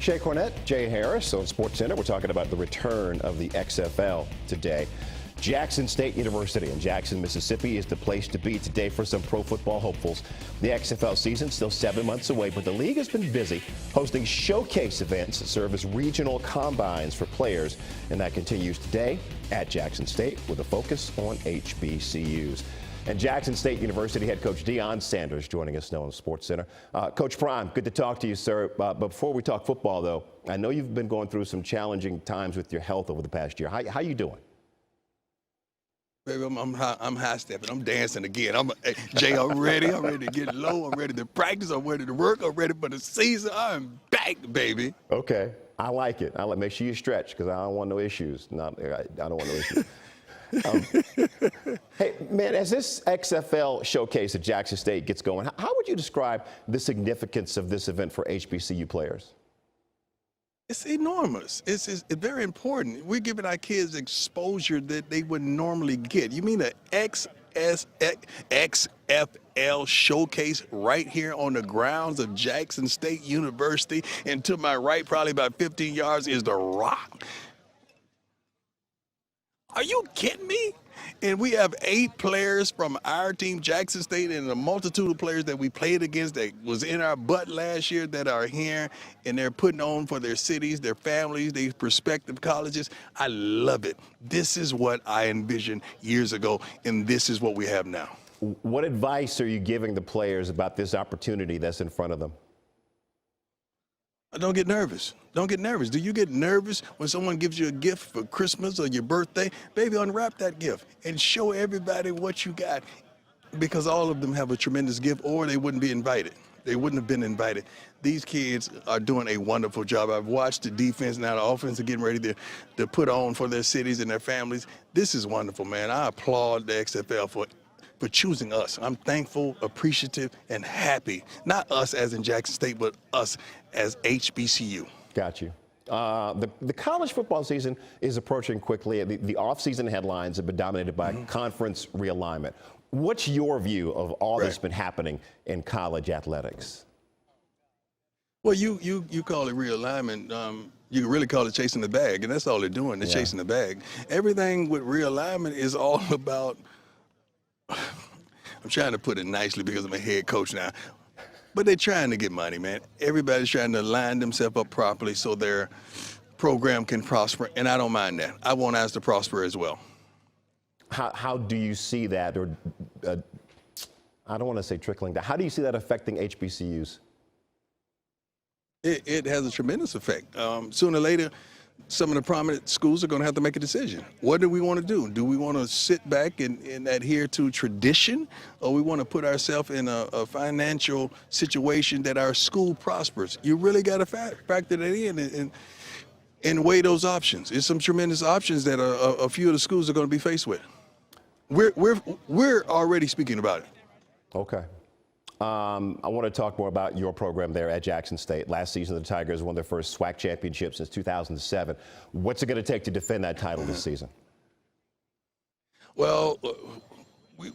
Shea Cornett, Jay Harris on SportsCenter. We're talking about the return of the XFL today. Jackson State University in Jackson, Mississippi is the place to be today for some pro football hopefuls. The XFL season still 7 months away, but the league has been busy hosting showcase events that serve as regional combines for players, and that continues today at Jackson State with a focus on HBCUs. And Jackson State University head coach Deion Sanders joining us now on SportsCenter. Coach Prime, good to talk to you, sir. But before we talk football, though, I know you've been going through some challenging times with your health over the past year. How you doing? Baby, I'm high stepping. I'm dancing again. Jay, I'm ready. I'm ready to get low. I'm ready to practice. I'm ready to work. I'm ready for the season. I'm back, baby. Okay, I like it. Make sure you stretch because I don't want no issues. I don't want no issues. Hey, man, as this XFL showcase at Jackson State gets going, how would you describe the significance of this event for HBCU players? It's enormous. It's very important. We're giving our kids exposure that they wouldn't normally get. You mean an XFL showcase right here on the grounds of Jackson State University, and to my right, probably about 15 yards, is the Rock. Are you kidding me? And we have 8 players from our team, Jackson State, and a multitude of players that we played against that was in our butt last year that are here, and they're putting on for their cities, their families, their prospective colleges. I love it. This is what I envisioned years ago, and this is what we have now. What advice are you giving the players about this opportunity that's in front of them? Don't get nervous. Don't get nervous. Do you get nervous when someone gives you a gift for Christmas or your birthday? Baby, unwrap that gift and show everybody what you got, because all of them have a tremendous gift, or they wouldn't be invited. They wouldn't have been invited. These kids are doing a wonderful job. I've watched the defense, now the offense are getting ready to put on for their cities and their families. This is wonderful, man. I applaud the XFL for choosing us. I'm thankful, appreciative, and happy. Not us as in Jackson State, but us as HBCU. Got you. The college football season is approaching quickly. The offseason headlines have been dominated by conference realignment. What's your view of all that's been happening in college athletics? Well, you call it realignment. You can really call it chasing the bag, and that's all they're doing. They're chasing the bag. Everything with realignment is all about, I'm trying to put it nicely because I'm a head coach now, but they're trying to get money, man. Everybody's trying to line themselves up properly so their program can prosper, and I don't mind that. I want us to prosper as well. How do you see that, or I don't want to say trickling down, how do you see that affecting HBCUs? It has a tremendous effect. Sooner or later, some of the prominent schools are going to have to make a decision. What do we want to do? Do we want to sit back and adhere to tradition, or we want to put ourselves in a financial situation that our school prospers? You really got to factor that in and weigh those options. There's some tremendous options that a few of the schools are going to be faced with. We're already speaking about it. Okay. I want to talk more about your program there at Jackson State. Last season, the Tigers won their first SWAC championship since 2007. What's it going to take to defend that title this season? Well,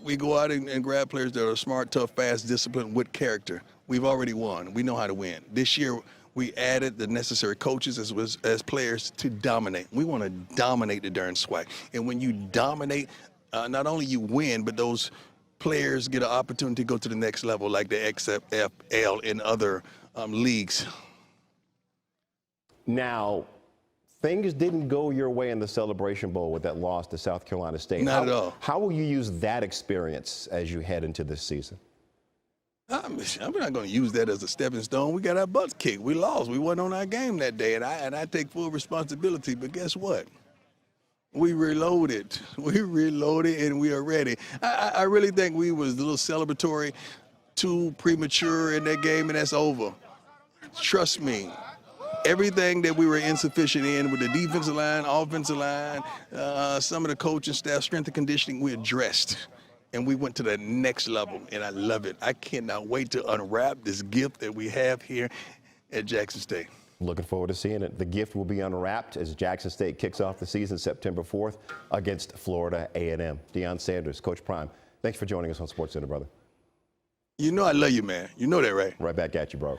we go out and grab players that are smart, tough, fast, disciplined, with character. We've already won. We know how to win. This year, we added the necessary coaches as players to dominate. We want to dominate the darn SWAC. And when you dominate, not only you win, but those players get an opportunity to go to the next level, like the XFL and other leagues. Now, things didn't go your way in the Celebration Bowl with that loss to South Carolina State. Not at all. How will you use that experience as you head into this season? I'm not going to use that as a stepping stone. We got our butts kicked. We lost. We wasn't on our game that day, and I take full responsibility. But guess what? We reloaded. We reloaded, and we are ready. I really think we was a little celebratory, too premature in that game, and that's over. Trust me. Everything that we were insufficient in with the defensive line, offensive line, some of the coaching staff, strength and conditioning, we addressed. And we went to the next level, and I love it. I cannot wait to unwrap this gift that we have here at Jackson State. Looking forward to seeing it. The gift will be unwrapped as Jackson State kicks off the season September 4th against Florida A&M. Deion Sanders, Coach Prime, thanks for joining us on SportsCenter, brother. You know I love you, man. You know that, right? Right back at you, bro.